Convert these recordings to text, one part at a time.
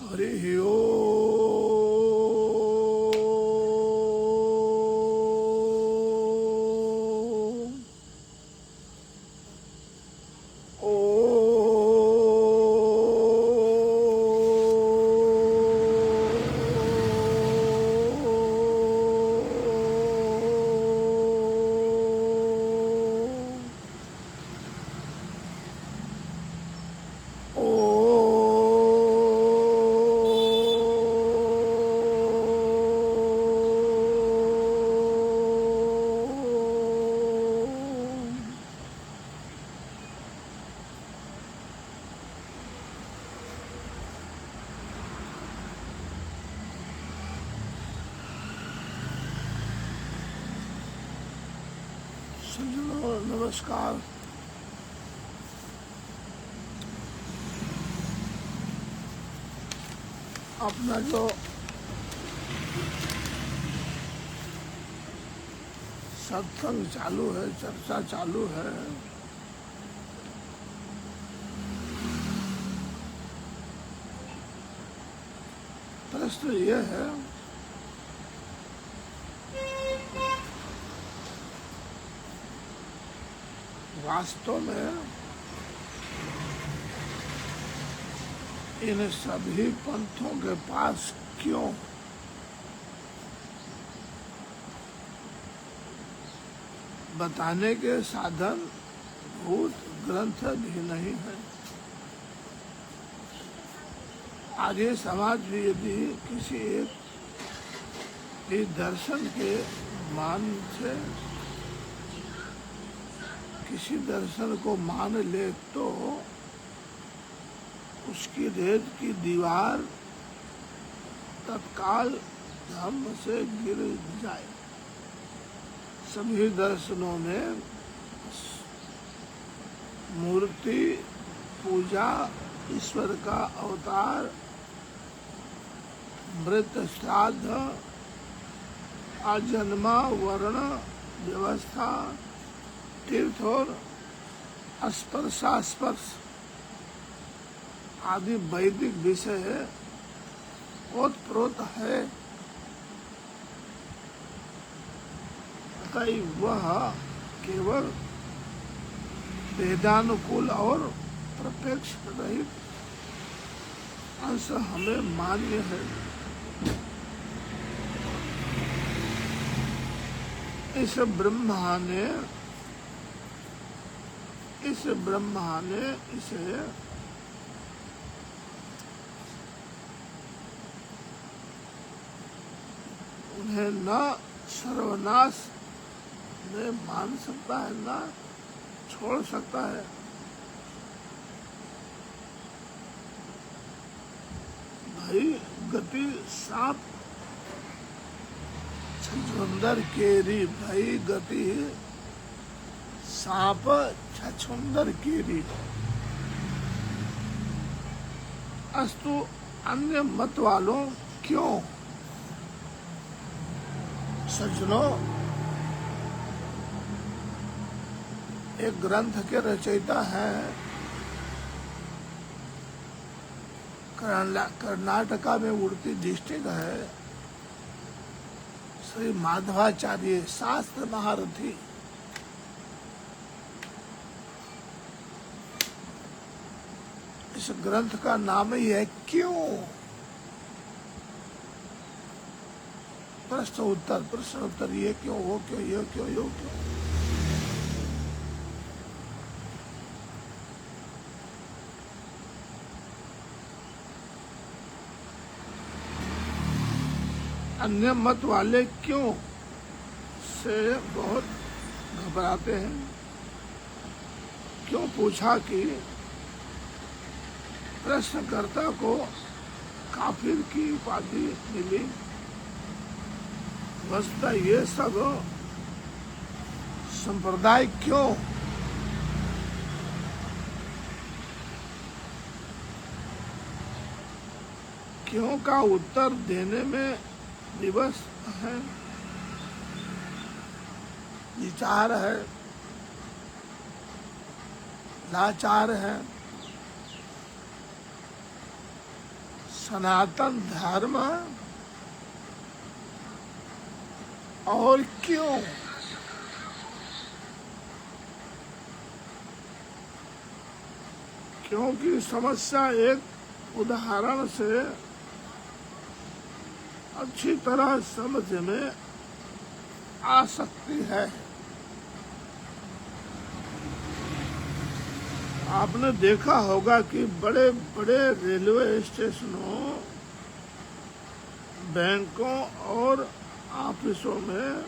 हरिः ओम्। नमस्कार। अपना जो सत्संग चालू है, चर्चा चालू है, प्रश्न ये है वास्तव में इन सभी पंथों के पास क्यों बताने के साधन भूत ग्रंथ भी नहीं है। आज ये समाज भी यदि किसी एक दर्शन के मान से किसी दर्शन को मान ले तो उसकी रेत की दीवार तत्काल धम्म से गिर जाए। सभी दर्शनों में मूर्ति पूजा, ईश्वर का अवतार, मृत श्राद्ध, आजन्मा वर्ण व्यवस्था, तीर्थ और स्पर्शास्पर्श आदि वैदिक विषय ओतप्रोत है। अतः वह केवल वेदानुकूल और प्रत्यक्ष रहित अंश हमें मान्य है। इस ब्रह्मा ने इसे उन्हें न सर्वनाश में मान सकता है, न छोड़ सकता है। भाई गति सांप छछुंदर केरी, भाई गति सांप छछुंदर केरी। अस्तु अन्य मत वालों क्यों? सज्जनों, एक ग्रंथ के रचयिता है, कर्नाटका में उड़ती डिस्ट्रिक्ट है, श्री माधवाचार्य शास्त्र महारथी। इस ग्रंथ का नाम ही है क्यों। प्रश्न उत्तर ये क्यों, वो क्यों, ये क्यों, यो क्यों। अन्य मत वाले क्यों से बहुत घबराते हैं। क्यों पूछा कि प्रश्नकर्ता को काफिर की उपाधि मिली। वस्तुतः ये सब संप्रदाय क्यों का उत्तर देने में विवश है, विचार है, लाचार है। सनातन धर्म और क्यों? क्योंकि समस्या एक उदाहरण से अच्छी तरह समझ में आ सकती है। आपने देखा होगा कि बड़े बड़े रेलवे स्टेशनों, बैंकों और ऑफिसों में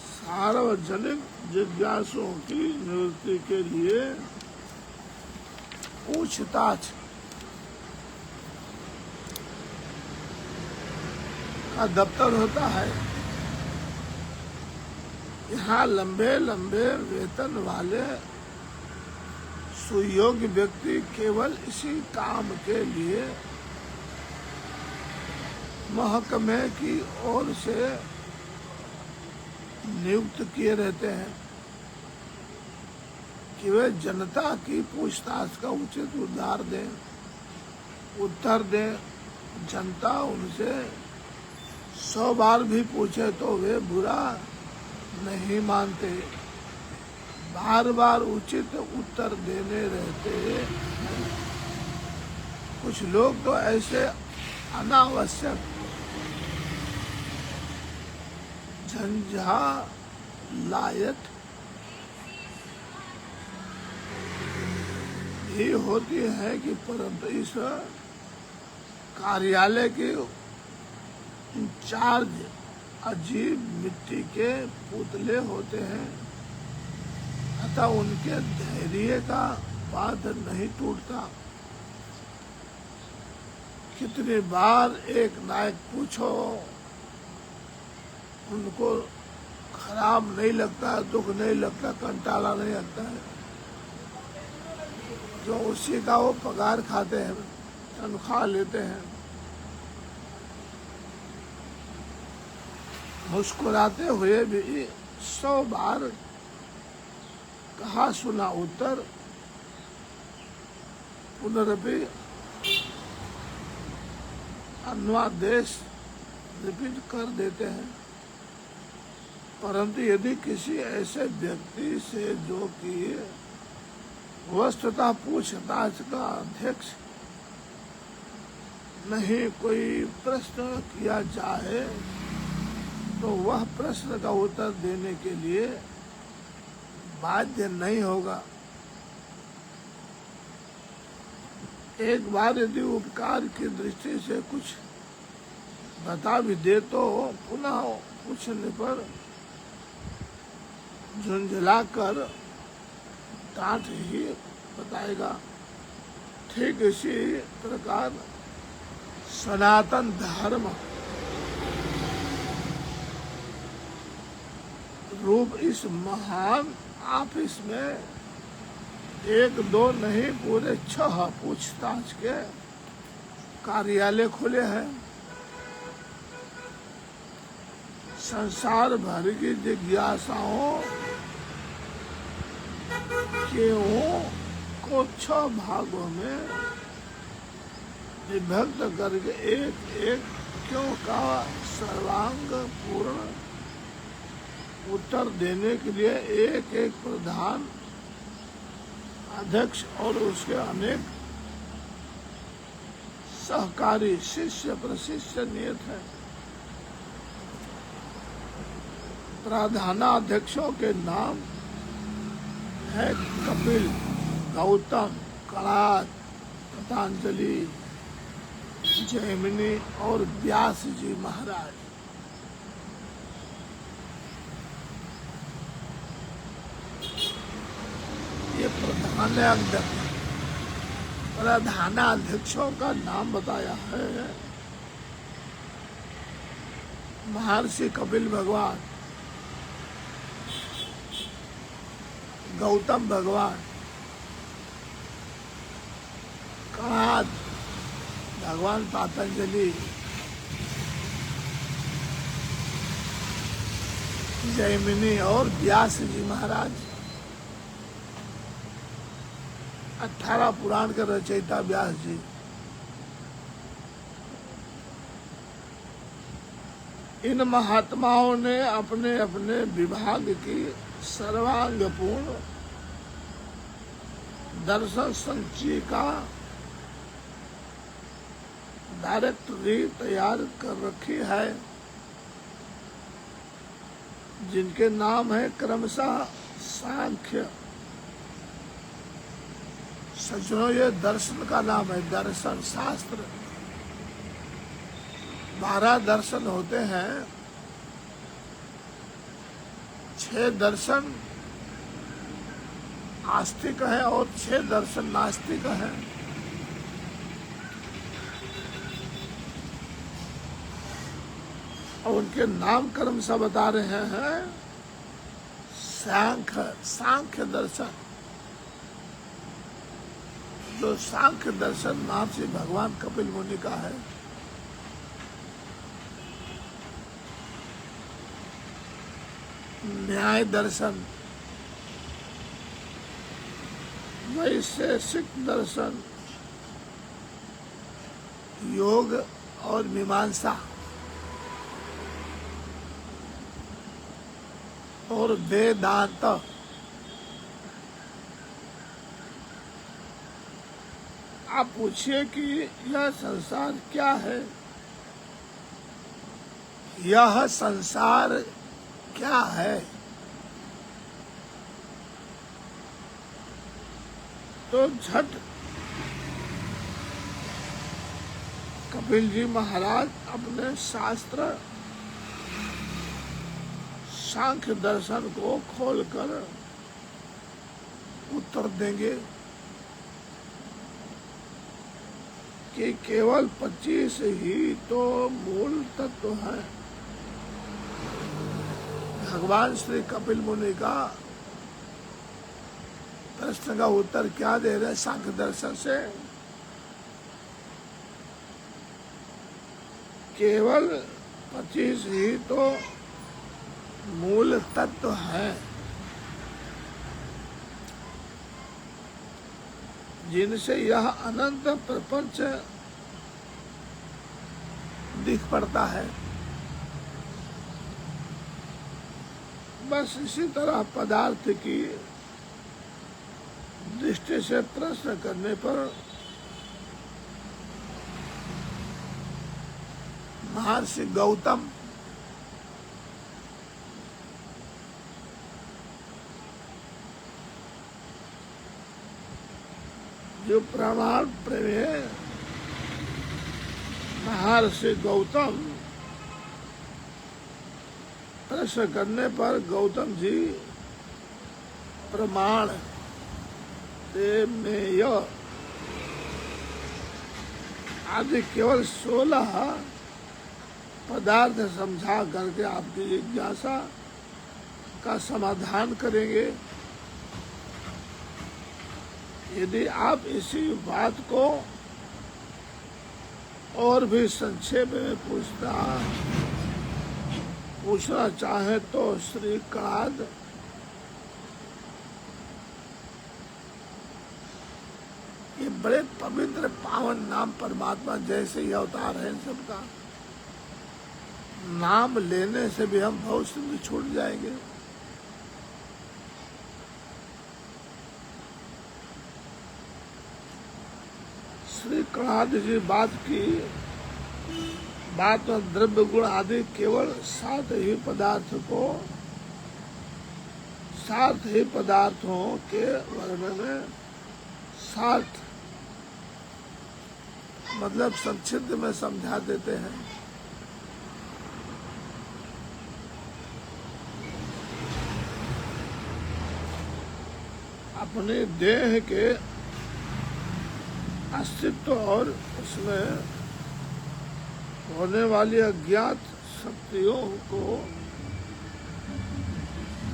सार्वजनिक जिज्ञासुओं की निवृत्ति के लिए पूछताछ का दफ्तर होता है। यहाँ लंबे लंबे वेतन वाले सुयोग्य व्यक्ति केवल इसी काम के लिए महकमे की ओर से नियुक्त किए रहते हैं कि वे जनता की पूछताछ का उचित उत्तर दें। जनता उनसे 100 बार भी पूछे तो वे बुरा नहीं मानते, बार बार उचित उत्तर देने रहते हैं। कुछ लोग तो ऐसे अनावश्यक झंझालायत ही होती है कि परंतु इस कार्यालय के इंचार्ज अजीब मिट्टी के पुतले होते हैं, अतः उनके धैर्य का बांध नहीं टूटता। कितनी बार एक नायक पूछो, उनको खराब नहीं लगता, दुख नहीं लगता, कंटाला नहीं लगता है, जो उसी का वो पगार खाते हैं, तनख्वाह लेते हैं। मुस्कुराते हुए भी 100 बार कहा सुना उत्तर पुनरपि अनुदेश रिपीट कर देते हैं। परंतु यदि किसी ऐसे व्यक्ति से जो कि वस्तुतः पूछताछ का अध्यक्ष नहीं कोई प्रश्न किया जाए तो वह प्रश्न का उत्तर देने के लिए बाध्य नहीं होगा। एक बार यदि उपकार की दृष्टि से कुछ बता भी दे तो पुनः पूछने पर झुंझलाकर डांट ही बताएगा। ठीक इसी प्रकार सनातन धर्म रूप इस महान ऑफिस में 1 2 नहीं पूरे 6 पूछताछ के कार्यालय खुले हैं। संसार भर की जिज्ञासाओं को 6 भागों में विभक्त करके एक एक क्यों का सर्वांग पूर्ण उत्तर देने के लिए एक एक प्रधान अध्यक्ष और उसके अनेक सहकारी शिष्य प्रशिष्य नियत है। प्रधानाध्यक्षों के नाम है कपिल, गौतम, कणाद, पतंजलि, जैमिनी और व्यास जी महाराज। ये प्रधानाध्यक्षों का नाम बताया है। महर्षि कपिल भगवान, गौतम भगवान, कणाद भगवान, पतंजलि, जैमिनी और व्यास जी महाराज। 18 पुराण के रचयिता व्यास जी। इन महात्माओं ने अपने अपने विभाग की सर्वांगपूर्ण दर्शन संचय का डायरेक्टरी तैयार कर रखी है, जिनके नाम है क्रमशः सांख्य। सज्जनों, ये दर्शन का नाम है, दर्शन शास्त्र। 12 दर्शन होते हैं, 6 दर्शन आस्तिक हैं और 6 दर्शन नास्तिक हैं। और उनके नाम कर्म से बता रहे हैं। सांख्य दर्शन, जो सांख्य दर्शन नाम से भगवान कपिल मुनि का है। न्याय दर्शन, वैशेषिक दर्शन, योग और मीमांसा और वेदांत। आप पूछिए कि यह संसार क्या है? यह संसार क्या है? तो झट कपिल जी महाराज अपने शास्त्र सांख्य दर्शन को खोलकर उत्तर देंगे कि केवल 25 ही तो मूल तत्व है। भगवान श्री कपिल मुनि का प्रश्न का उत्तर क्या दे रहे? सांख्य दर्शन से केवल 25 ही तो मूल तत्व है, जिनसे यह अनंत प्रपंच दिख पड़ता है। बस इसी तरह पदार्थ की दृष्टि से प्रश्न करने पर महर्षि गौतम जो प्रमाण प्रेमी महर्षि गौतम, प्रश्न करने पर गौतम जी प्रमाण में आदि केवल 16 पदार्थ समझा करके आपकी जिज्ञासा का समाधान करेंगे। यदि आप इसी बात को और भी संक्षेप में पूछना चाहे तो श्री कणाद ये बड़े पवित्र पावन नाम परमात्मा जैसे ही अवतार है, इन सबका नाम लेने से भी हम बहुत से छूट जाएंगे। श्री कणाद जी बात में द्रव्य गुण आदि केवल 7 ही पदार्थों के वर्णन में 7 मतलब संक्षिप्त में समझा देते हैं। अपने देह के अस्तित्व और उसमें होने वाली अज्ञात शक्तियों को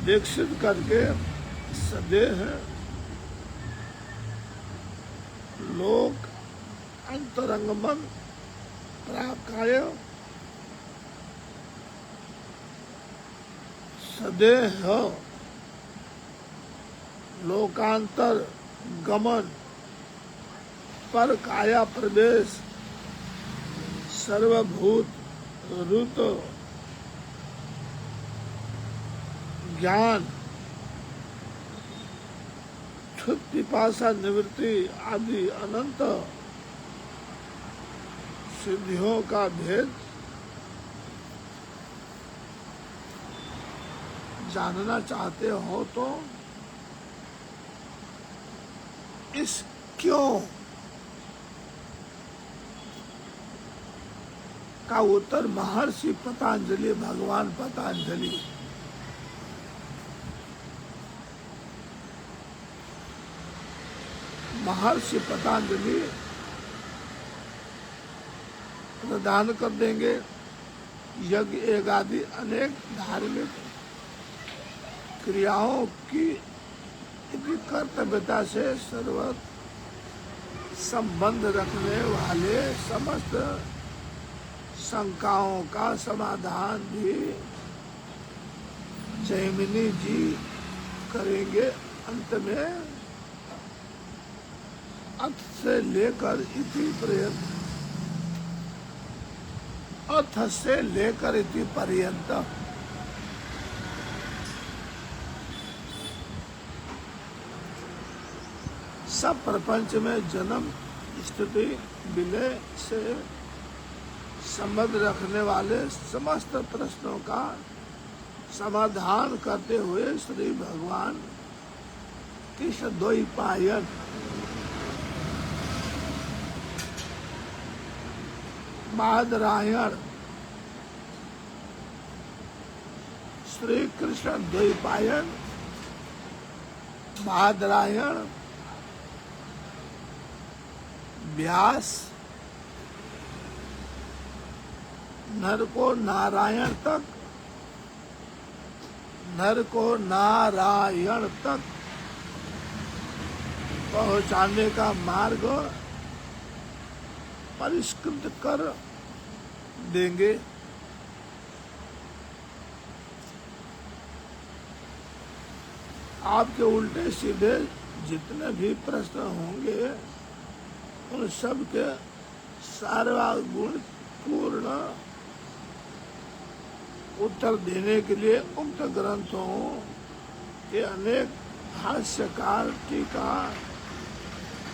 विकसित करके सदेह लोक अंतरंगमन प्राकाय सदेह लोकांतर गमन पर काया प्रवेश सर्वभूत ऋत ज्ञान, क्षुध, पिपासा, निवृत्ति आदि अनंत सिद्धियों का भेद जानना चाहते हो तो इस क्यों का उत्तर महर्षि पतंजलि, भगवान पतंजलि महर्षि पतंजलि प्रदान कर देंगे। यज्ञ एक आदि अनेक धार्मिक क्रियाओं की कर्तव्यता से सर्वत संबंध रखने वाले समस्त शंकाओं का समाधान भी जैमिनी जी करेंगे। अंत में अथ से लेकर इति पर्यंत, अथ से लेकर इति पर्यंत सब प्रपंच में जन्म, स्थिति, विलय से संबंध रखने वाले समस्त प्रश्नों का समाधान करते हुए श्री भगवान कृष्ण द्वैपायन बादरायण श्री कृष्ण द्वैपायन बादरायण व्यास नर को नारायण तक, नर को नारायण तक पहुंचाने का मार्ग परिष्कृत कर देंगे। आपके उल्टे सीधे जितने भी प्रश्न होंगे उन सब के सर्वगुण पूर्ण उत्तर देने के लिए उक्त ग्रंथों के अनेक भाष्यकार, टीका,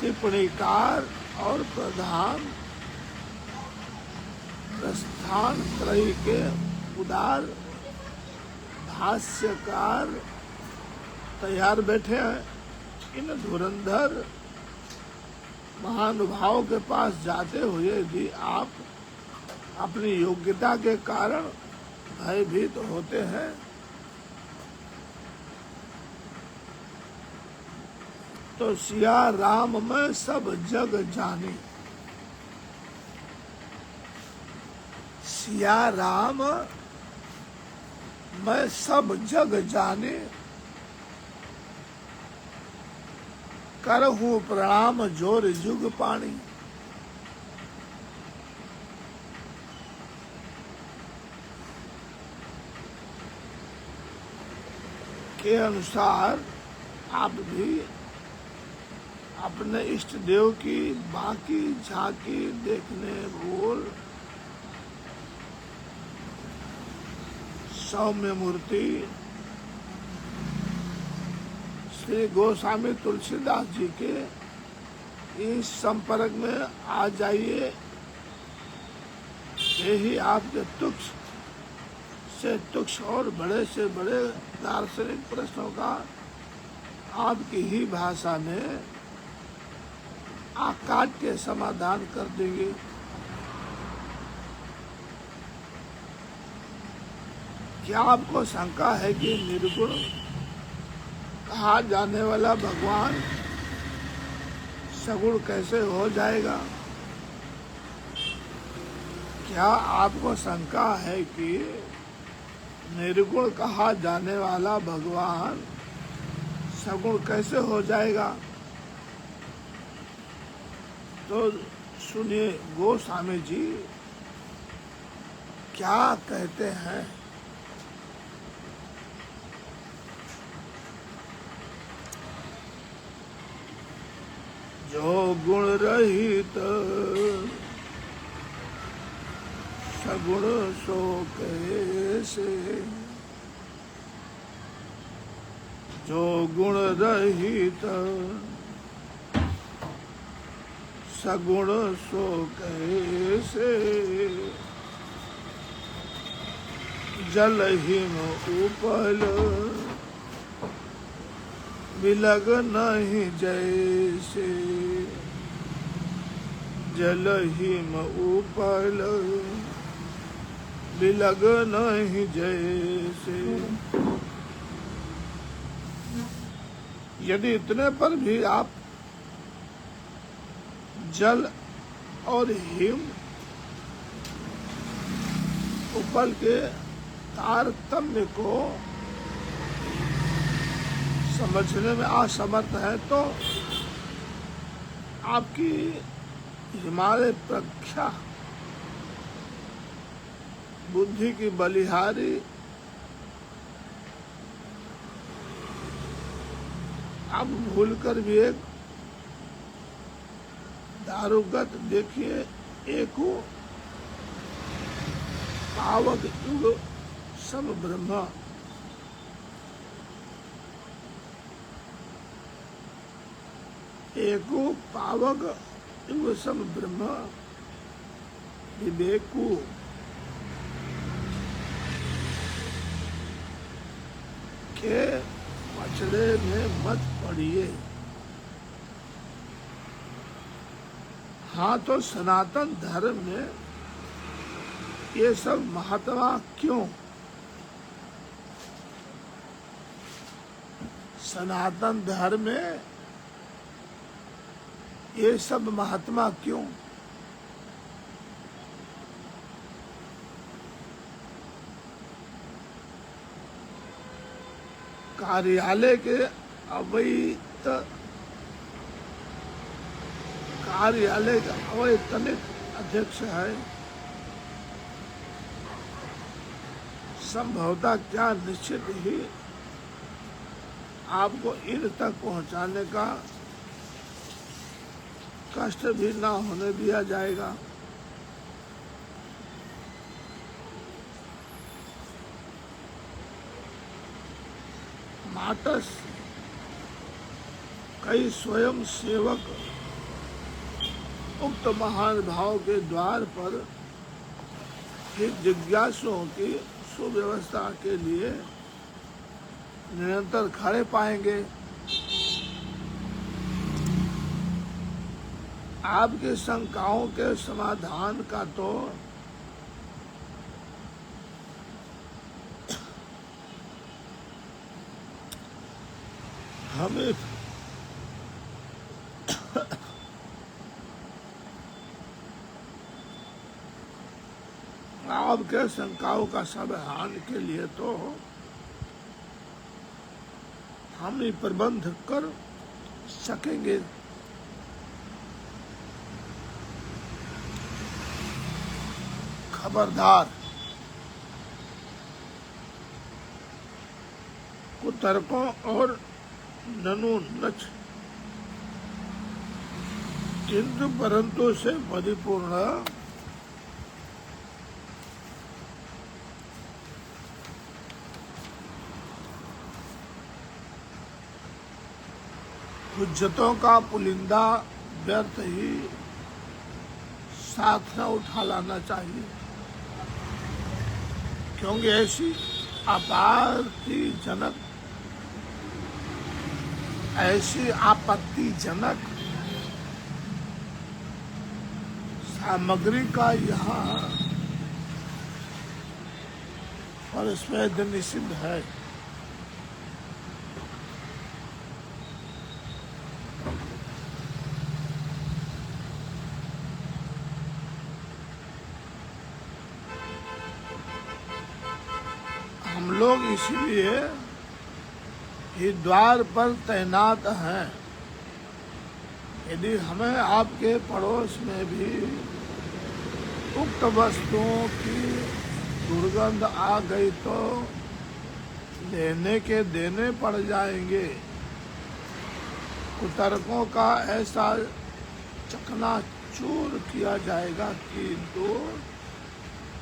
टिप्पणीकार और प्रधान प्रस्थान त्रयी के उदार भाष्यकार तैयार बैठे हैं। इन धुरंधर महानुभाव के पास जाते हुए भी आप अपनी योग्यता के कारण भयभीत होते हैं तो सिया राम में सब जग जाने, सिया राम मैं सब जग जाने, करहूं प्रणाम जोर जुग पाणी। के अनुसार आप भी अपने इष्ट देव की बाकी झांकी देखने बोल सौम्य मूर्ति श्री गोस्वामी तुलसीदास जी के इस संपर्क में आ जाइए। यही आपके तुच्छ से तुच्छ और बड़े से बड़े दार्शनिक प्रश्नों का आपकी ही भाषा में आकाट के समाधान कर देंगे। क्या आपको शंका है कि निर्गुण कहा जाने वाला भगवान सगुण कैसे हो जाएगा? क्या आपको शंका है कि निर्गुण कहा जाने वाला भगवान सगुण कैसे हो जाएगा? तो सुनिए गोस्वामी जी क्या कहते हैं। जो गुण रहित सगुण सो कैसे, जो गुण रहित सगुण सो कैसे, जल हिम उपल बिलग नहीं जैसे, जल हिम उपल बिलग नहीं जैसे। यदि इतने पर भी आप जल और हिम उपल के तारतम्य को समझने में असमर्थ है तो आपकी हिमालय प्रख्या बुद्धि की बलिहारी आप भूलकर भी एक दारुगत देखिए, एको पावक युग सम ब्रह्म, एको पावक युग सम ब्रह्म विवेकु, के मछले में मत पड़िए। हाँ, तो सनातन धर्म में ये सब महात्मा क्यों? सनातन धर्म में ये सब महात्मा क्यों? कार्यालय के अवैध कार्यालय का अवैतनिक अध्यक्ष है, संभवतः क्या निश्चित ही आपको इन तक पहुंचाने का कष्ट भी ना होने दिया जाएगा। माटस कई स्वयं सेवक उक्त महान भाव के द्वार पर जिज्ञासुओं की सुव्यवस्था के लिए निरंतर खड़े पाएंगे। आपके शंकाओं के समाधान का तो हमें आपके शंकाओं का समाधान के लिए तो हम ही प्रबंध कर सकेंगे। खबरदार, कुतर्कों और ननु नच किंतु परंतु से परिपूर्ण हुज्जतों का पुलिंदा व्यर्थ ही साथ न उठा लाना चाहिए, क्योंकि ऐसी आपत्तिजनक सामग्री का यहाँ परस्पर निषिद्ध है। हम लोग इसलिए ही द्वार पर तैनात हैं। यदि हमें आपके पड़ोस में भी उक्त वस्तुओं की दुर्गंध आ गई तो लेने के देने पड़ जाएंगे। कुतर्कों का ऐसा चकनाचूर किया जाएगा कि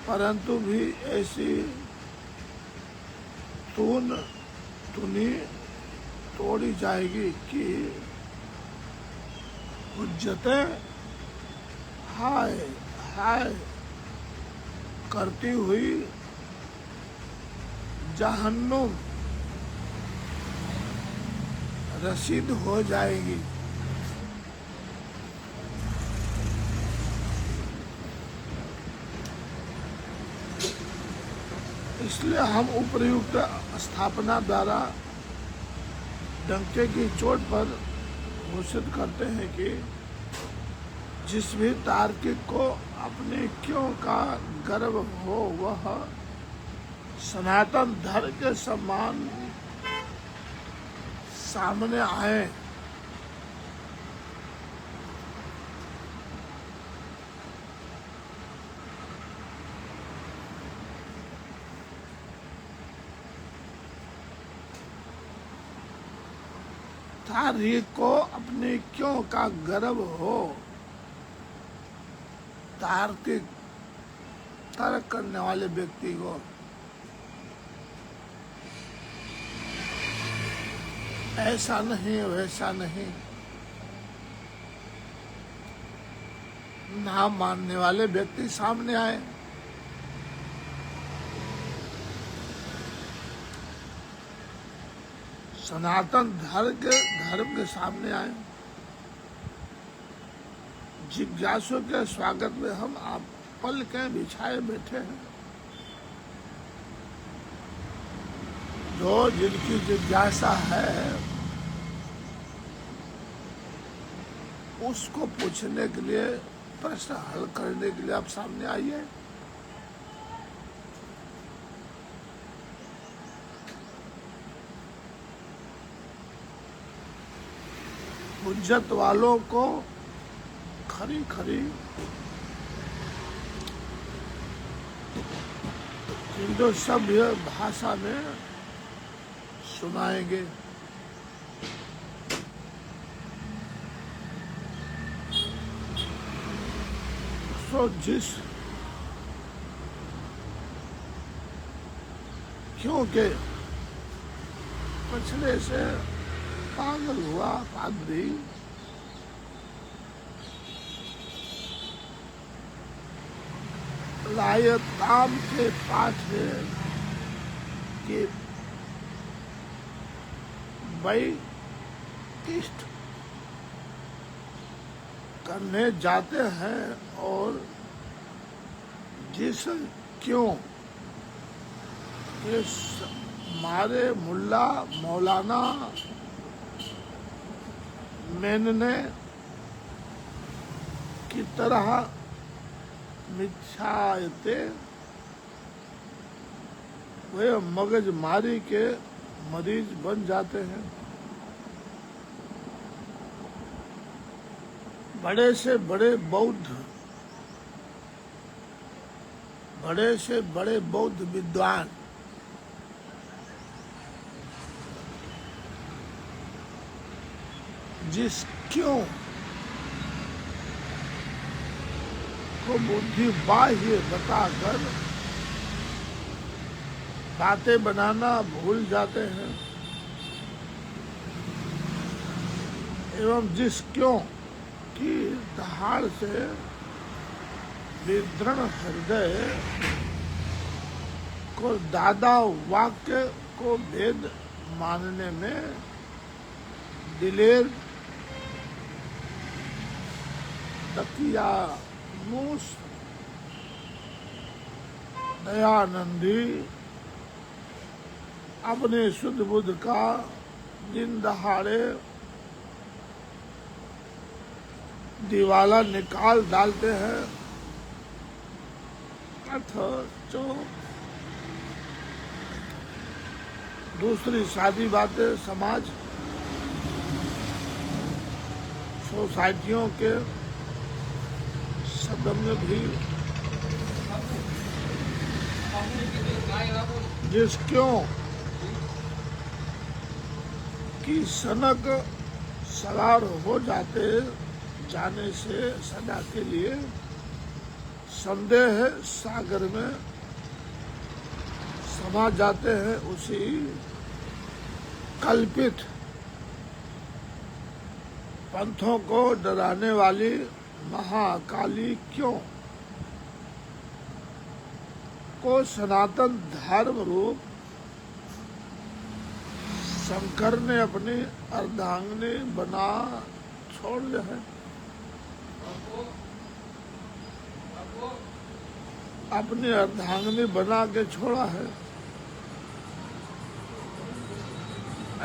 परंतु भी ऐसी तुनी तोड़ी जाएगी कि हुज्जतें हाय हाय करती हुई जहन्नुम रसीद हो जाएगी। इसलिए हम उपर्युक्त स्थापना द्वारा डंके की चोट पर घोषित करते हैं कि जिस भी तार्किक को अपने क्यों का गर्व हो वह सनातन धर्म के समान सामने आए। तार्किक को अपने क्यों का गर्व हो। तार्किक तर्क करने वाले व्यक्ति को ऐसा नहीं वैसा नहीं, ना मानने वाले व्यक्ति सामने आए। सनातन धर्म के सामने आए। जिज्ञासु के स्वागत में हम आप पल के बिछाए बैठे हैं। जो जिनकी जिज्ञासा है उसको पूछने के लिए, प्रश्न हल करने के लिए आप सामने आइए। हुज्जत वालों को खरी खरी हिंदू सभ्य भाषा में सुनाएंगे। तो क्योंकि पिछले से पागल हुआ पादरी लायताम के पाठ के बैकिष्ट करने जाते हैं और जिस क्यों के मारे मुल्ला मौलाना मेनने की तरह मिथ्याते वे मगजमारी के मरीज बन जाते हैं। बड़े से बड़े बौद्ध विद्वान जिस क्यों को बुद्धि बाह्य बताकर बातें बनाना भूल जाते हैं एवं जिस क्यों की दहाड़ से विदृढ़ हृदय को दादा वाक्य को वेद मानने में दिलेर दकियानूस दयानंदी अपने शुद्ध बुद्ध का दिन दहाड़े दिवाला निकाल डालते हैं। जो दूसरी सादी बातें समाज सोसाइटियों के सदन में भी जिस क्यों की सनक सवार हो जाने से सदा के लिए संदेह सागर में समा जाते हैं। उसी कल्पित पंथों को डराने वाली महाकाली क्यों को सनातन धर्म रूप शंकर ने अपनी अर्धांगिनी बना छोड़ है। अपनी अर्धांगिनी बना के छोड़ा है।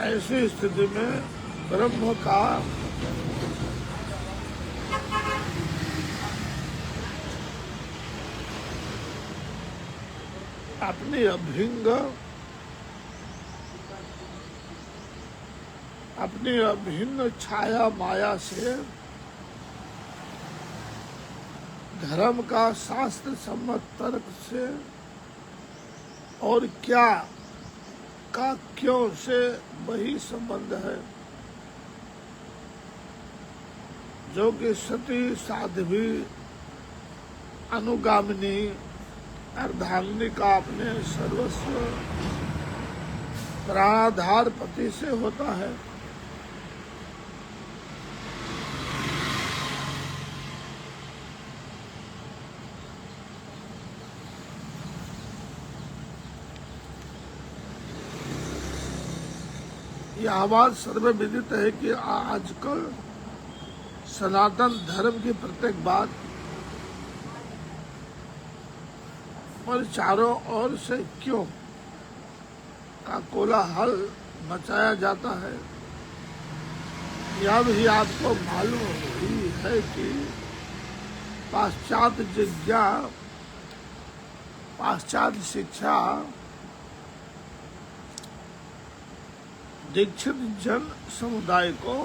ऐसी स्थिति में ब्रह्म का अपनी अभिन्न छाया माया से धर्म का शास्त्र सम्मत तर्क से और क्या का क्यों से वही संबंध है जो कि सती साध्वी अनुगामिनी अर्धांगिनी का अपने सर्वस्व प्राणाधार पति से होता है। यह बात सर्वविदित है कि आजकल सनातन धर्म की प्रत्येक बात पर चारों ओर से क्यों का कोलाहल मचाया जाता है। यह भी आपको मालूम ही है कि पाश्चात्य शिक्षा दीक्षित जन समुदाय को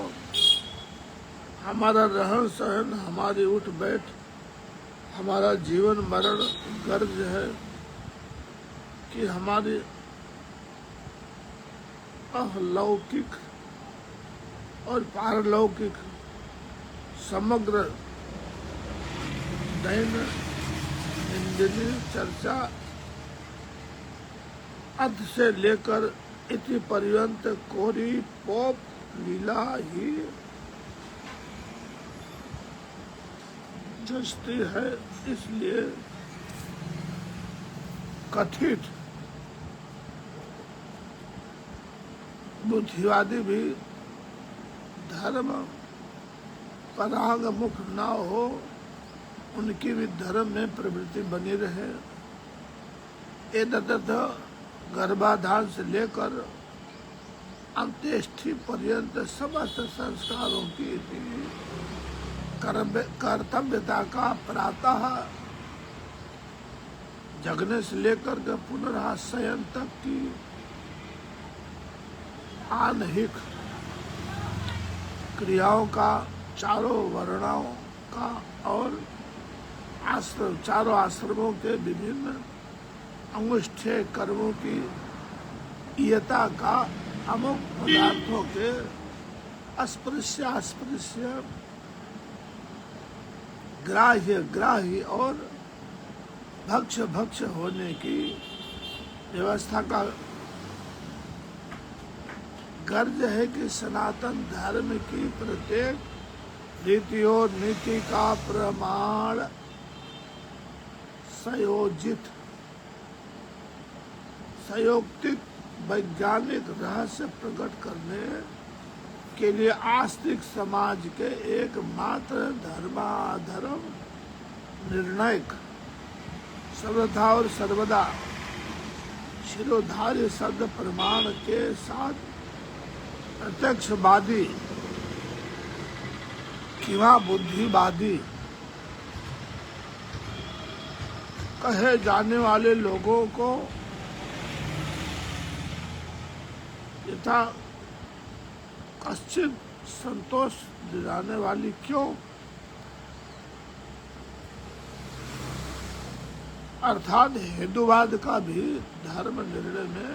हमारा रहन सहन, हमारी उठ बैठ, हमारा जीवन मरण गर्ज है कि हमारी अलौकिक और पारलौकिक समग्र दैनंदिन चर्चा अध से लेकर इति पर्यंत कोरी पोप लीला ही जचती है। इसलिए कथित बुद्धिवादी भी धर्म परांगमुख न हो, उनकी भी धर्म में प्रवृत्ति बनी रहे। एतत् गर्भाधान से लेकर अंत्येष्टि पर्यंत समस्त संस्कारों की कर्तव्यता का प्रातः जगने से लेकर के पुनः शयन तक की आनहिक क्रियाओं का, चारों वर्णों का और चारों आश्रमों के विभिन्न अनुष्ठेय कर्मों की इयता का, अमुक पदार्थों के अस्पृश्य ग्राह्य और भक्ष होने की व्यवस्था का गर्ज है कि सनातन धर्म की प्रत्येक रीति और नीति का प्रमाण संयोक्तिक वैज्ञानिक रहस्य प्रकट करने के लिए आस्तिक समाज के एकमात्र धर्माधर्म निर्णायक सर्वथा और सर्वदा शिरोधार्य शब्द प्रमाण के साथ प्रत्यक्षवादी किंवा बुद्धिवादी कहे जाने वाले लोगों को यथा कश्चित संतोष दिलाने वाली क्यों, अर्थात हिंदूवाद का भी धर्म निर्णय में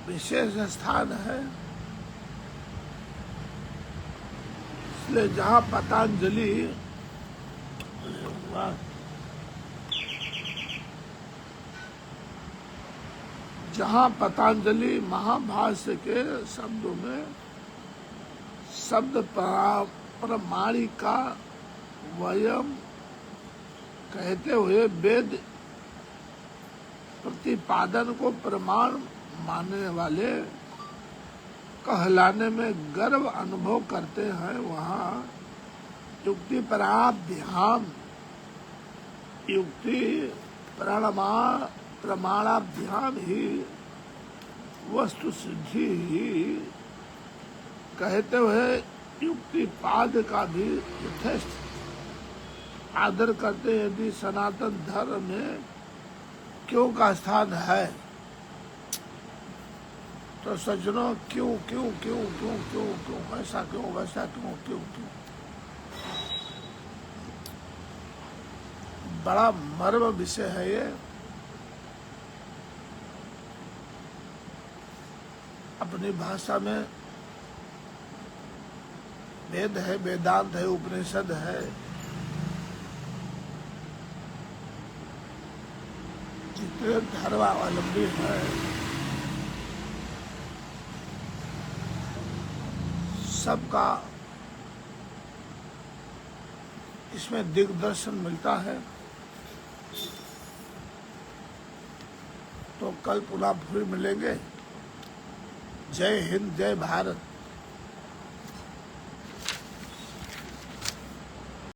विशेष स्थान है। इसलिए जहाँ पतंजलि महाभाष्य के शब्दों में शब्द प्रमाणिका वयम कहते हुए वेद प्रतिपादन को प्रमाण मानने वाले कहलाने में गर्व अनुभव करते हैं, वहाँ युक्ति पराभ्याम युक्ति प्रमाणाभ्याम ही वस्तु सिद्धि ही कहते हुए युक्तिपाद का भी यथेष्ट आदर करते हैं। यदि सनातन धर्म में क्यों का स्थान है तो सज्जनों क्यों क्यों क्यों क्यों क्यों क्यों ऐसा क्यों वैसा क्यों क्यों क्यों, बड़ा मर्म विषय है ये। अपनी भाषा में वेद है, वेदांत है, उपनिषद है, जितने धर्मावलंबी है सबका इसमें दिग्दर्शन मिलता है। तो कल पुनः फिर मिलेंगे। जय हिंद, जय भारत।